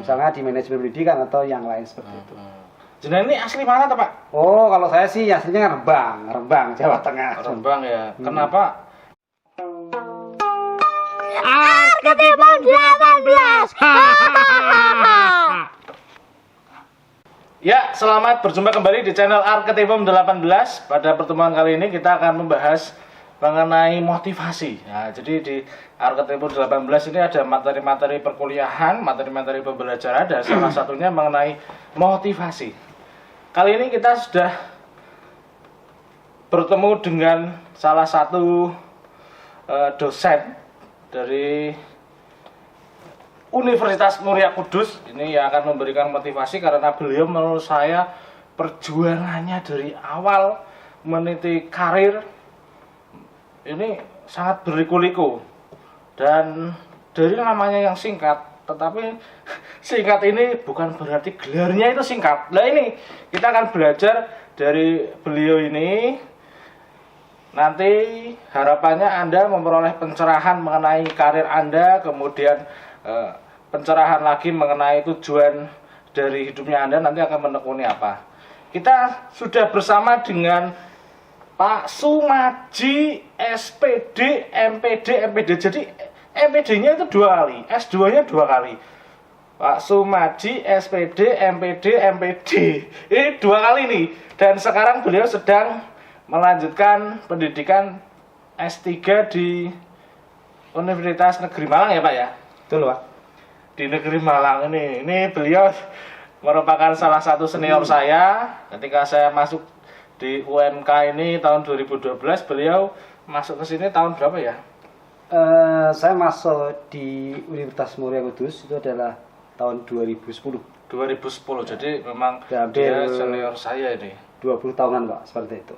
Misalnya di manajemen pendidikan atau yang lain seperti itu. Jenengan ini asli mana toh Pak? Oh, kalau saya sih aslinya Rembang, Jawa Tengah. Rembang ya. Kenapa? Arketipum 18. Ya, selamat berjumpa kembali di channel Arketipum 18. Pada pertemuan kali ini kita akan membahas mengenai motivasi. Nah, jadi di Arketipum 18 ini ada materi-materi perkuliahan, materi-materi pembelajaran, dan salah satunya mengenai motivasi. Kali ini kita sudah bertemu dengan salah satu dosen dari Universitas Muria Kudus. Ini yang akan memberikan motivasi karena beliau menurut saya perjuangannya dari awal meniti karir ini sangat berliku-liku, dan dari namanya yang singkat, tetapi singkat ini bukan berarti gelarnya itu singkat. Nah, ini kita akan belajar dari beliau ini. Nanti harapannya Anda memperoleh pencerahan mengenai karir Anda, kemudian pencerahan lagi mengenai tujuan dari hidupnya Anda nanti akan menekuni apa. Kita sudah bersama dengan Pak Sumaji, SPD, MPD, MPD. Jadi MPD-nya itu 2 kali, S2-nya 2 kali. Pak Sumaji, SPD, MPD, MPD. Ini 2 kali nih. Dan sekarang beliau sedang melanjutkan pendidikan S3 di Universitas Negeri Malang ya Pak ya? Betul Pak. Di Negeri Malang ini beliau merupakan salah satu senior saya. Ketika saya masuk di UMK ini tahun 2012, beliau masuk ke sini tahun berapa ya? Saya masuk di Universitas Muria Kudus itu adalah tahun 2010. 2010, jadi memang Ya, dia senior saya ini. 20 tahunan Pak, seperti itu.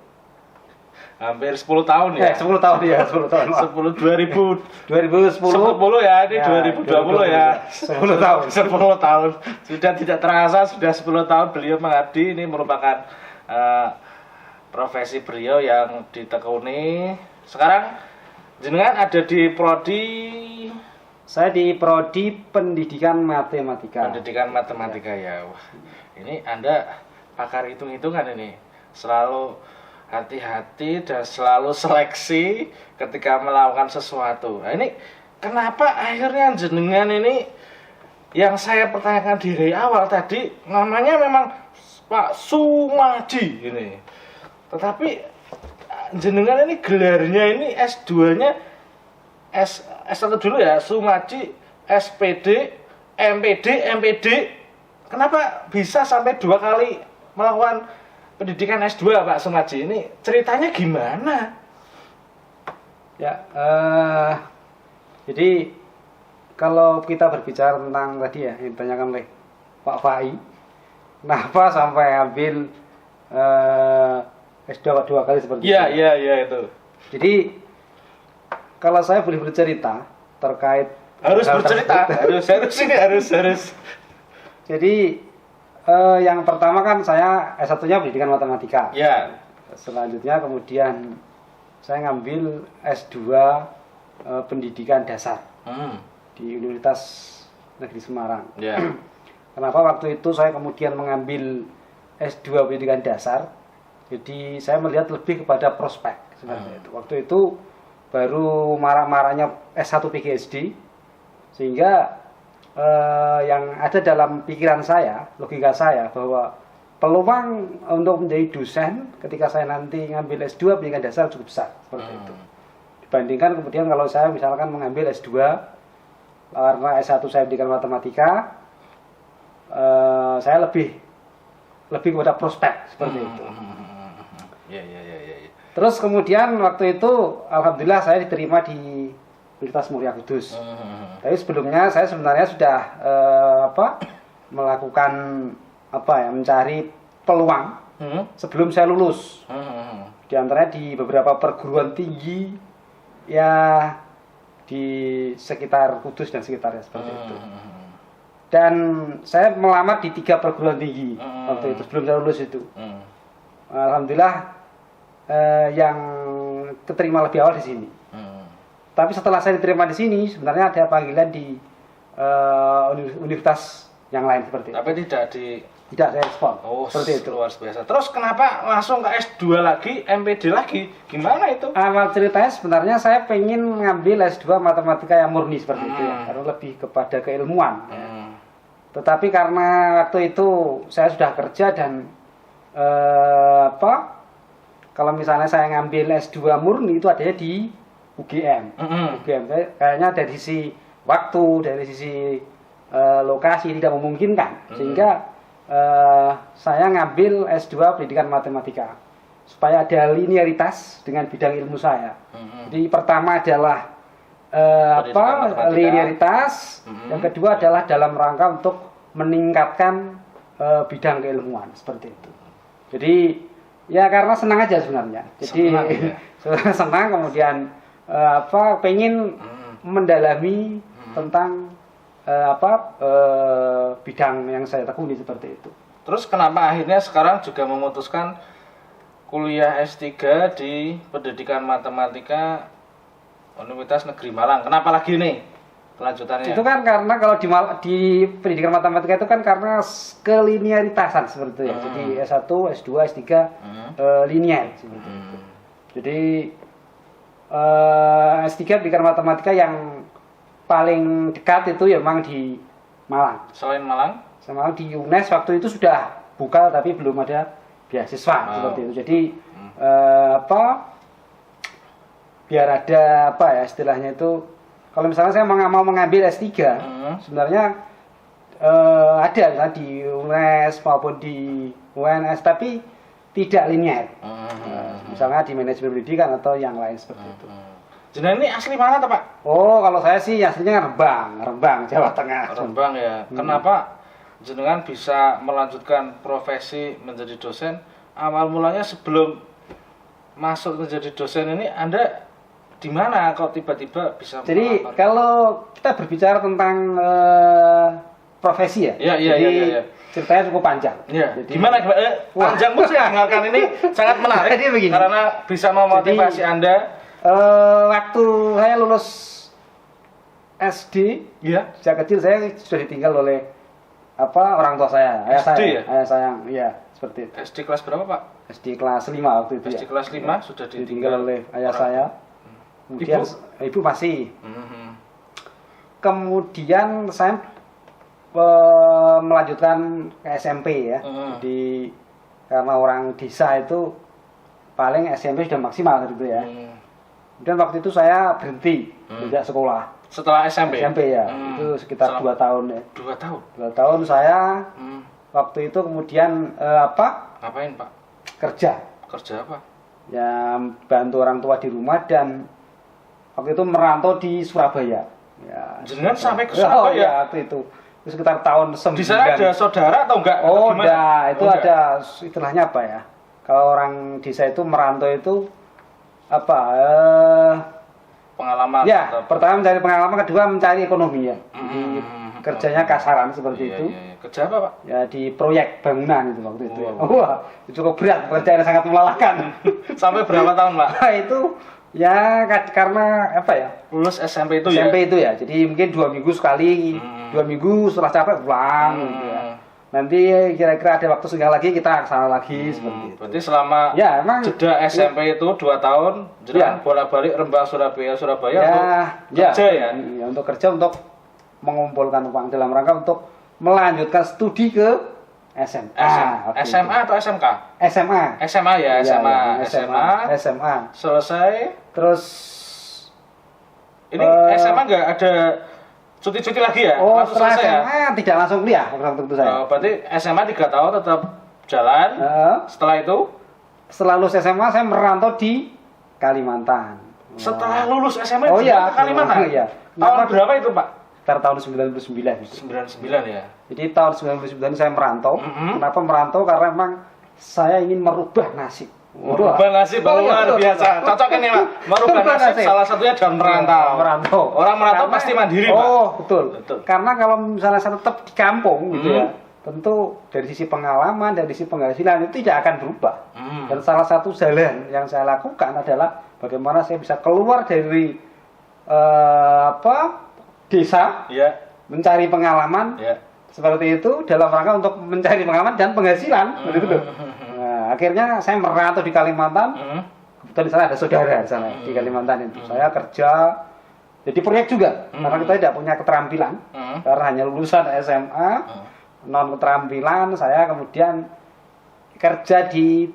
Hampir 10 tahun ya? 10 tahun ya, 10 tahun Pak. 2010 ya, ini ya, 2020 ya. 10 tahun. 10 tahun. Sudah tidak terasa, sudah 10 tahun beliau mengabdi. Ini merupakan profesi beliau yang ditekuni. Sekarang jenengan ada di prodi? Saya di prodi Pendidikan Matematika. Pendidikan Matematika ya. Wah, ini Anda pakar hitung-hitungan ini. Selalu hati-hati dan selalu seleksi ketika melakukan sesuatu. Nah, ini kenapa akhirnya jenengan ini yang saya pertanyakan dari awal tadi namanya memang Pak Sumaji ini. Tetapi jenengan ini gelarnya ini S2-nya S1 dulu ya, Sumaji, SPD, MPD, MPD. Kenapa bisa sampai 2 kali melakukan pendidikan S2 Pak Sumaji? Ini ceritanya gimana? Ya, jadi kalau kita berbicara tentang tadi ya yang ditanyakan oleh Pak Fai, kenapa sampai ambil S2 2 kali seperti Iya, itu? iya itu. Jadi kalau saya boleh bercerita terkait Harus hal bercerita, tersebut. harus. Jadi yang pertama kan saya S1-nya pendidikan matematika. Ya. Selanjutnya kemudian saya ngambil S2 pendidikan dasar di Universitas Negeri Semarang. Ya. Kenapa waktu itu saya kemudian mengambil S2 pendidikan dasar? Jadi saya melihat lebih kepada prospek sebenarnya itu. Waktu itu baru marak-maraknya S1 PGSD, sehingga yang ada dalam pikiran saya, logika saya bahwa peluang untuk menjadi dosen ketika saya nanti ngambil S2 pendidikan dasar cukup besar seperti itu. Dibandingkan kemudian kalau saya misalkan mengambil S2 karena S1 saya pendidikan matematika, saya lebih kepada prospek seperti itu. Ya. Terus kemudian waktu itu alhamdulillah saya diterima di Universitas Muria Kudus. Tapi sebelumnya saya sebenarnya sudah melakukan mencari peluang sebelum saya lulus. Di antaranya di beberapa perguruan tinggi ya di sekitar Kudus dan sekitarnya seperti itu. Dan saya melamar di 3 perguruan tinggi waktu itu sebelum saya lulus itu. Alhamdulillah yang keterima lebih awal di sini. Tapi setelah saya diterima di sini, sebenarnya ada panggilan di Universitas yang lain seperti itu. Tapi Tidak saya respon. Oh, seperti itu. luar biasa. Terus kenapa langsung ke S2 lagi, MPD lagi? Gimana itu? Awal ceritanya sebenarnya saya pengen ngambil S2 matematika yang murni seperti itu ya, karena lebih kepada keilmuan. Ya. Tetapi karena waktu itu saya sudah kerja dan kalau misalnya saya ngambil S2 murni itu adanya di UGM. UGM kayaknya dari sisi waktu, dari sisi lokasi tidak memungkinkan, sehingga saya ngambil S2 pendidikan matematika supaya ada linearitas dengan bidang ilmu saya. Jadi pertama adalah linearitas, yang kedua adalah dalam rangka untuk meningkatkan bidang keilmuan seperti itu. Jadi ya karena senang aja sebenarnya. Jadi senang kemudian pengen mendalami tentang bidang yang saya tekuni seperti itu. Terus kenapa akhirnya sekarang juga memutuskan kuliah S3 di Pendidikan Matematika Universitas Negeri Malang? Kenapa lagi nih kelanjutannya? Itu kan karena kalau di Pendidikan Matematika itu kan karena kelinearitasan seperti itu ya. Jadi S1, S2, S3 linear seperti itu. Jadi S3 Pendidikan Matematika yang paling dekat itu ya memang di Malang. Selain Malang? Sama di UNES waktu itu sudah buka tapi belum ada beasiswa seperti itu. Jadi biar ada istilahnya itu, kalau misalnya saya mau mengambil S3 sebenarnya ada misalnya di UNES maupun di UNS tapi tidak linear. Misalnya di manajemen pendidikan atau yang lain seperti itu. Jenengan ini asli mana tuh Pak? Oh, kalau saya sih aslinya Rembang, Jawa Tengah. Rembang ya. Kenapa jenengan bisa melanjutkan profesi menjadi dosen? Awal mulanya sebelum masuk menjadi dosen ini Anda di mana kok tiba-tiba bisa Jadi melamar? kalau kita berbicara tentang profesi ya, Iya. ceritanya cukup panjang. Ya. Jadi, Gimana? Panjang pun saya dengarkan ini sangat menarik. Jadi begini. Karena bisa memotivasi Anda. Waktu saya lulus SD, Iya. sejak kecil saya sudah ditinggal oleh orang tua saya, ayah saya, ya seperti itu. SD kelas berapa Pak? SD kelas 5 waktu itu SD ya. kelas 5 sudah Ditinggal oleh ayah saya. Kemudian ibu masih. Kemudian saya melanjutkan ke SMP ya. Jadi karena orang desa itu paling SMP sudah maksimal gitu ya. Dan waktu itu saya berhenti sejak sekolah. Setelah SMP? SMP ya, itu sekitar 2 tahun ya. 2 tahun? 2 tahun saya waktu itu kemudian Ngapain Pak? Kerja. Kerja apa? Ya bantu orang tua di rumah dan waktu itu merantau di Surabaya. Ya, Jenengan sampai ke Surabaya? Ya, waktu itu. Itu sekitar tahun 9. Di sana ada saudara atau enggak? Oh, enggak. Itu ada istilahnya apa ya? Kalau orang desa itu merantau itu pengalaman. Ya, pertama mencari pengalaman, kedua mencari ekonomi ya. Jadi kerjanya kasaran seperti itu. Iya. Kerja apa Pak? Ya di proyek bangunan itu waktu itu. Wah, itu cukup berat, pekerjaan sangat melelahkan. Sampai berapa tahun Pak? Nah, itu ya karena Lulus SMP itu SMP itu ya. Jadi mungkin 2 minggu sekali, 2 minggu setelah capek pulang gitu ya. Nanti kira-kira ada waktu senggang lagi kita kesana lagi seperti itu. Berarti selama jeda SMP itu 2 tahun, jangan bolak-balik Rembang Surabaya untuk kerja ya? Untuk kerja, untuk mengumpulkan uang dalam rangka untuk melanjutkan studi ke SMA. SMA atau SMK? SMA. SMA ya, SMA. Selesai. Terus ini SMA nggak ada cuti-cuti lagi ya? Oh, langsung setelah selesai SMA tidak langsung kuliah waktu itu saya. Berarti SMA 3 tahun tetap jalan. Setelah itu? Setelah lulus SMA saya merantau di Kalimantan. Setelah lulus SMA di Kalimantan? Iya. Tahun berapa itu Pak? Sekitar tahun 99 itu. 99 ya? Jadi tahun 99 saya merantau. Kenapa merantau? Karena memang saya ingin merubah nasib. Merubah nasib luar biasa. Cocok ini Pak. Merubah nasib salah satunya dalam merantau. Orang merantau pasti mandiri Pak. Oh betul. Karena kalau misalnya saya tetap di kampung gitu ya, tentu dari sisi pengalaman, dari sisi penghasilan itu tidak akan berubah. Dan salah satu jalan yang saya lakukan adalah bagaimana saya bisa keluar dari desa, mencari pengalaman, seperti itu dalam rangka untuk mencari pengalaman dan penghasilan, begitu. Nah, akhirnya saya merantau di Kalimantan. Kebetulan di sana ada saudara di sana di Kalimantan itu. Saya kerja jadi proyek juga karena kita tidak punya keterampilan karena hanya lulusan SMA, non keterampilan. Saya kemudian kerja di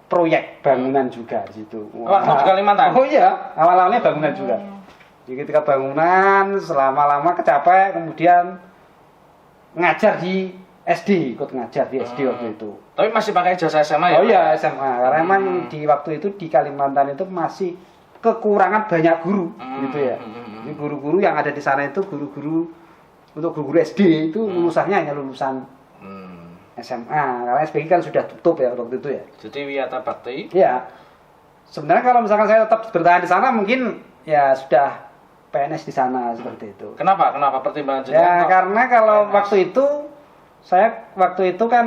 proyek bangunan juga di situ. Di Kalimantan? Oh iya, awal-awalnya bangunan juga. Jadi ketika bangunan, selama-lama kecapek, kemudian ngajar di SD, ikut ngajar di SD waktu itu. Tapi masih pakai ijazah SMA ya? Oh iya, SMA. Karena emang di waktu itu di Kalimantan itu masih kekurangan banyak guru, gitu ya. Jadi guru-guru yang ada di sana itu guru-guru untuk guru-guru SD itu lulusannya hanya lulusan SMA. Karena SPG kan sudah tutup ya waktu itu ya. Jadi Wiyata Bakti. Iya. Sebenarnya kalau misalkan saya tetap bertahan di sana mungkin ya sudah PNS di sana seperti itu. Kenapa? Kenapa pertimbangan Ya jenengan? karena kalau PNS? waktu itu saya waktu itu kan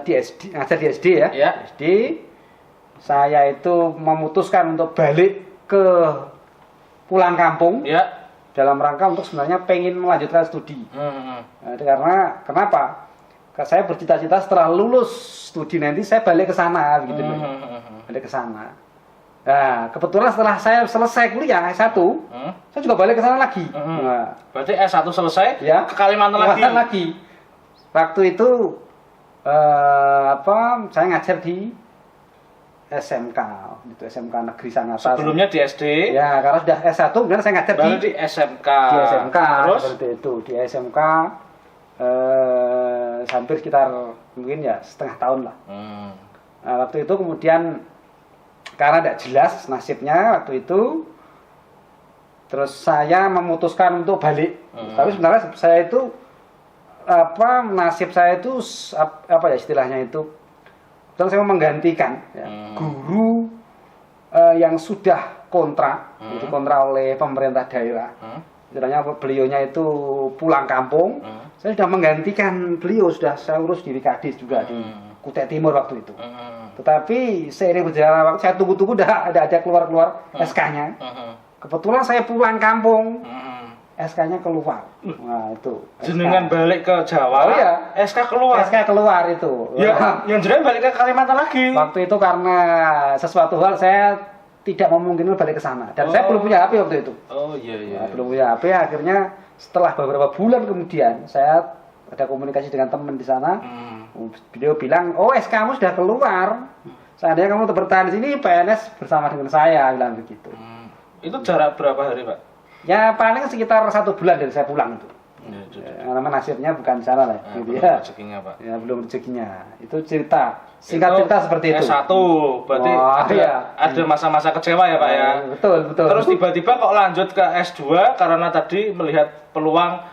di SD ngajar di SD ya. Ya. SD saya itu memutuskan untuk balik ke pulang kampung Ya. dalam rangka untuk sebenarnya pengen melanjutkan studi. Nah, karena kenapa? Saya bercita-cita setelah lulus studi nanti saya balik ke sana begitu loh. Balik ke sana. Nah, kebetulan setelah saya selesai kuliah S1, saya juga balik ke sana lagi. Nah, Berarti S1 selesai, ya, ke Kalimantan lagi. Waktu itu saya ngajar di SMK, itu SMK Negeri Sangatta. Sebelumnya di SD. Ya, karena sudah S1 kemudian saya ngajar Baru di SMK. di SMK Terus? seperti itu. Di SMK hampir sekitar mungkin ya setengah tahun lah. Nah, waktu itu kemudian karena tidak jelas nasibnya waktu itu, terus saya memutuskan untuk balik. Tapi sebenarnya saya itu nasib saya itu apa ya istilahnya itu, terus saya menggantikan ya, guru yang sudah kontrak, itu kontrak oleh pemerintah daerah. Istilahnya beliaunya itu pulang kampung, saya sudah menggantikan beliau, sudah saya urus di Kadis juga di Kutai Timur waktu itu. Tetapi seiring berjalan waktu saya tunggu-tunggu ada keluar SK-nya. Kebetulan saya pulang kampung, SK-nya keluar. Nah, itu. Jenengan balik ke Jawa. Oh iya. SK keluar. SK keluar itu. Ya, yang jenengan balik ke Kalimantan lagi. Waktu itu karena sesuatu hal saya tidak memungkinkan balik ke sana dan saya belum punya HP waktu itu. Oh iya. Nah, belum punya HP, akhirnya setelah beberapa bulan kemudian saya ada komunikasi dengan teman di sana. Beliau bilang, "Oh, SK-mu sudah keluar. Seandainya kamu tetap bertahan di sini, PNS bersama dengan saya," bilang begitu. Itu jarak berapa hari, Pak? Ya paling sekitar 1 bulan dari saya pulang itu. Ya, Karena nasibnya bukan di sana lah, gitu belum ya. rezekinya, Pak. Ya belum rezekinya. Itu singkat cerita seperti itu. S1, berarti Wah, iya. ada masa-masa kecewa ya, Pak ya. Betul. Terus tiba-tiba kok lanjut ke S2 karena tadi melihat peluang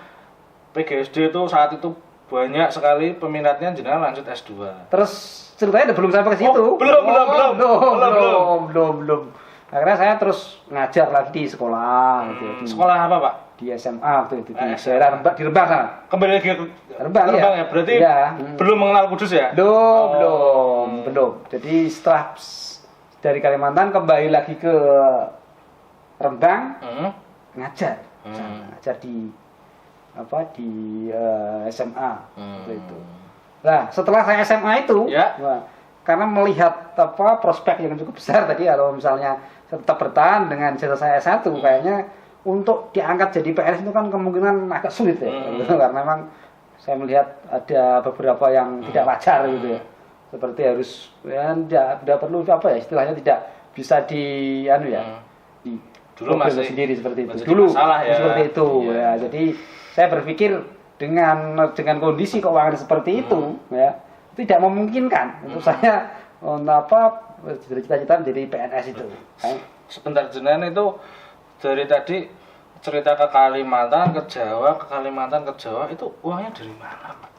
PGSD itu saat itu banyak sekali peminatnya, jenengan lanjut S2. Terus ceritanya belum sampai ke situ. Belum. Akhirnya saya terus ngajar lagi di sekolah. Gitu, di Sekolah apa, Pak? Di SMA waktu itu di daerah Rembang, di Rembang sana. Kembali lagi ke Rembang, ya. Berarti belum mengenal Kudus ya? Belum. Jadi setelah dari Kalimantan kembali lagi ke Rembang, ngajar. Ngajar di SMA seperti itu. Nah, setelah saya SMA itu, karena melihat prospek yang cukup besar tadi, kalau misalnya tetap bertahan dengan jasa saya S1, kayaknya untuk diangkat jadi PNS itu kan kemungkinan agak sulit ya, karena memang saya melihat ada beberapa yang tidak wajar gitu ya, seperti harus ya tidak perlu istilahnya tidak bisa dulu masih sendiri seperti itu dulu masalah, ya. Seperti itu ya. Jadi saya berpikir dengan kondisi keuangan seperti itu ya tidak memungkinkan untuk saya cita-cita menjadi PNS itu. Sebentar, jenengan itu dari tadi cerita ke Kalimantan, ke Jawa itu uangnya dari mana, Pak?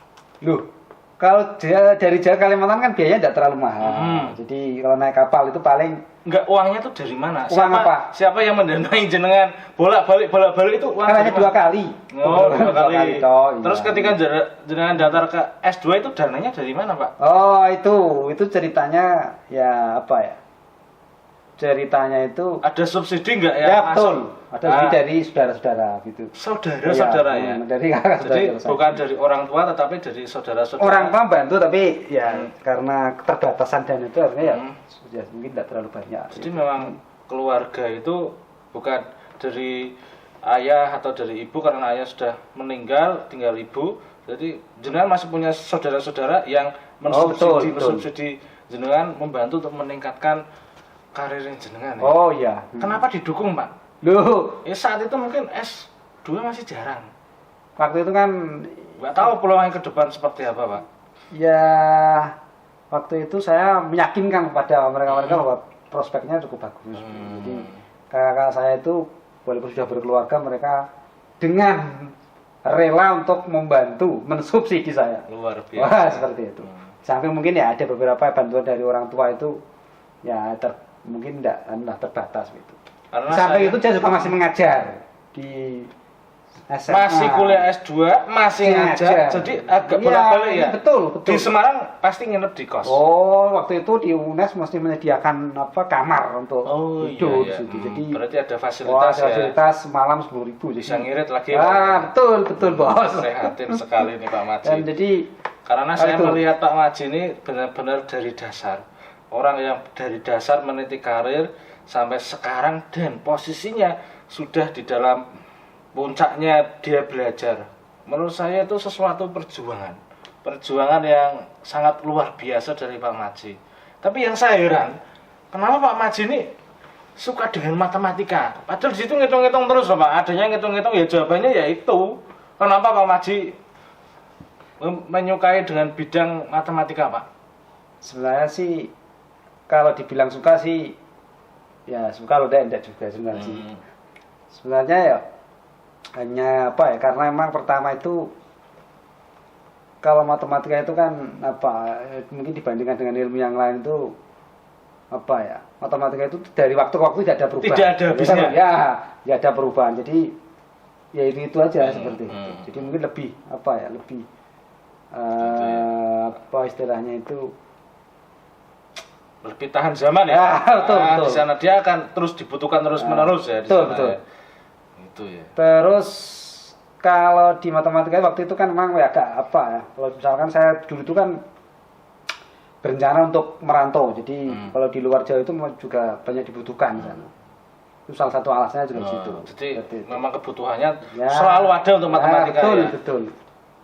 Loh, kalau dari Jawa Kalimantan kan biayanya tidak terlalu mahal. Jadi kalau naik kapal itu paling uangnya itu dari mana? Uang apa? Siapa yang mendanai jenengan bolak-balik itu uang? Kan hanya 2 kali. Oh, 2 kali. Terus Iya. ketika jenengan daftar ke S2 itu dananya dari mana, Pak? Oh, itu ceritanya ya ceritanya itu Ada subsidi enggak ya? ya masuk? betul. Ada lebih dari saudara-saudara gitu. Saudara-saudara ya. Dari kakak Jadi saudara saya. bukan dari orang tua tetapi dari saudara-saudara. Orang tua bantu tapi ya karena keterbatasan dan itu artinya ya mungkin tidak terlalu banyak. Jadi memang keluarga itu bukan dari ayah atau dari ibu karena ayah sudah meninggal tinggal ibu. Jadi jenengan masih punya saudara-saudara yang betul. mensubsidi jenengan membantu untuk meningkatkan karir jenengan. Ya? Oh iya. Kenapa didukung, Pak? Loh, Saat itu mungkin S2 masih jarang. waktu itu kan Nggak tahu peluang ke depan seperti apa, Pak. ya waktu itu saya meyakinkan kepada mereka-mereka bahwa prospeknya cukup bagus. Jadi kakak saya itu walaupun sudah berkeluarga mereka dengan rela untuk membantu mensubsidi saya. Luar biasa. Wah seperti itu. Sampai mungkin ya ada beberapa bantuan dari orang tua itu ya mungkin tidak terbatas gitu. Karena Sampai saya itu saya juga masih mengajar di SMA. masih kuliah S2, masih ngajar. Jadi agak bolak-balik ya. Betul. Di Semarang pasti nginep di kos. Oh, waktu itu di UNES mesti menyediakan kamar untuk tidur iya. di situ. Jadi Berarti ada wah, fasilitas ya. fasilitas malam 10.000 Bisa ngirit lagi. betul bos. Prihatin sekali nih Pak Maji. Dan jadi Karena saya itu. melihat Pak Maji ini benar-benar dari dasar. Orang yang dari dasar meniti karir sampai sekarang dan posisinya sudah di dalam puncaknya dia belajar. Menurut saya itu sesuatu perjuangan. Perjuangan yang sangat luar biasa dari Pak Maji. Tapi yang saya heran, kenapa Pak Maji ini suka dengan matematika? Padahal di situ ngitung-ngitung terus, Pak. Adanya ngitung-ngitung ya jawabannya ya itu. Kenapa Pak Maji menyukai dengan bidang matematika, Pak? sebenarnya sih kalau dibilang suka sih ya suka loh enggak juga sebenarnya sih. Sebenarnya ya hanya apa ya karena memang pertama itu kalau matematika itu kan apa mungkin dibandingkan dengan ilmu yang lain itu apa ya matematika itu dari waktu ke waktu tidak ada perubahan. Tidak ada habisnya. Ya ada perubahan. Jadi ya itu aja seperti itu. Jadi mungkin lebih apa ya lebih apa istilahnya itu lebih tahan zaman ya. Betul. Di sana dia akan terus dibutuhkan terus menerus ya di sana. Betul. Ya. Itu ya. Terus kalau di matematika waktu itu kan memang ya agak apa ya. Kalau misalkan saya dulu itu kan berencana untuk merantau. Jadi kalau di luar Jawa itu juga banyak dibutuhkan di sana. Itu salah satu alasannya juga di situ. Jadi Seperti itu. memang kebutuhannya Ya. selalu ada untuk matematika betul, ya. betul.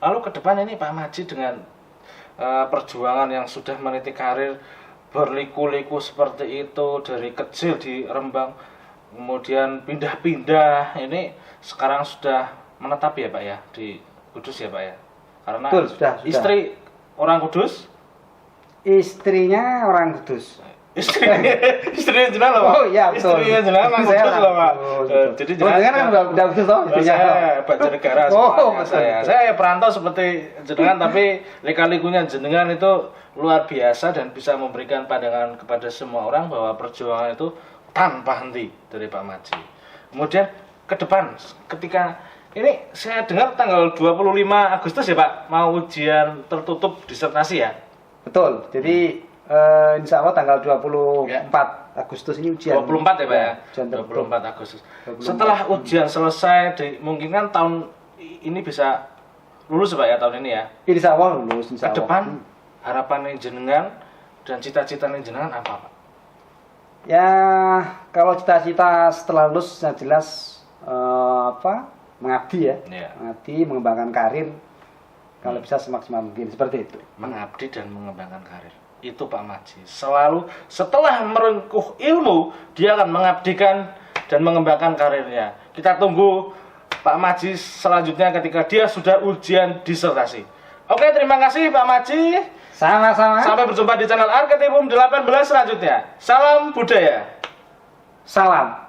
Lalu ke depan ini Pak Maji dengan perjuangan yang sudah meniti karir berliku-liku seperti itu dari kecil di Rembang kemudian pindah-pindah ini sekarang sudah menetap ya Pak ya di Kudus ya Pak ya karena Betul, sudah. istri orang Kudus Istrinya orang Kudus. istrinya jenengan loh Pak. Oh iya betul. Istrinya jenengan orang Istri saya Kudus loh Pak. Kudus. Jadi Jenengan kan udah Kudus toh istrinya. saya Banjarnegara Oh, semuanya betul. saya perantau seperti jenengan tapi lika-likunya jenengan itu luar biasa dan bisa memberikan pandangan kepada semua orang bahwa perjuangan itu tanpa henti dari Pak Maji. Kemudian ke depan ketika ini saya dengar tanggal 25 Agustus ya Pak mau ujian tertutup disertasi ya. Betul. Jadi insya Allah tanggal 24 Agustus ini ujian. 24 ya Pak ya. Ujian tertutup. 24 Agustus. 24. Setelah ujian selesai dimungkinkan tahun ini bisa lulus ya Pak ya tahun ini ya. Insya Allah lulus insya Ke Allah. depan harapan jenengan dan cita-cita jenengan apa Pak? Ya kalau cita-cita setelah lulus yang jelas mengabdi ya. Iya. Mengabdi, mengembangkan karir. Kalau bisa semaksimal mungkin seperti itu. Mengabdi dan mengembangkan karir. Itu Pak Maji. Selalu setelah merengkuh ilmu, dia akan mengabdikan dan mengembangkan karirnya. Kita tunggu Pak Maji selanjutnya ketika dia sudah ujian disertasi. Oke, terima kasih Pak Maji. Sama-sama. Sampai berjumpa di channel Arketypum 18 selanjutnya. Salam budaya. Salam.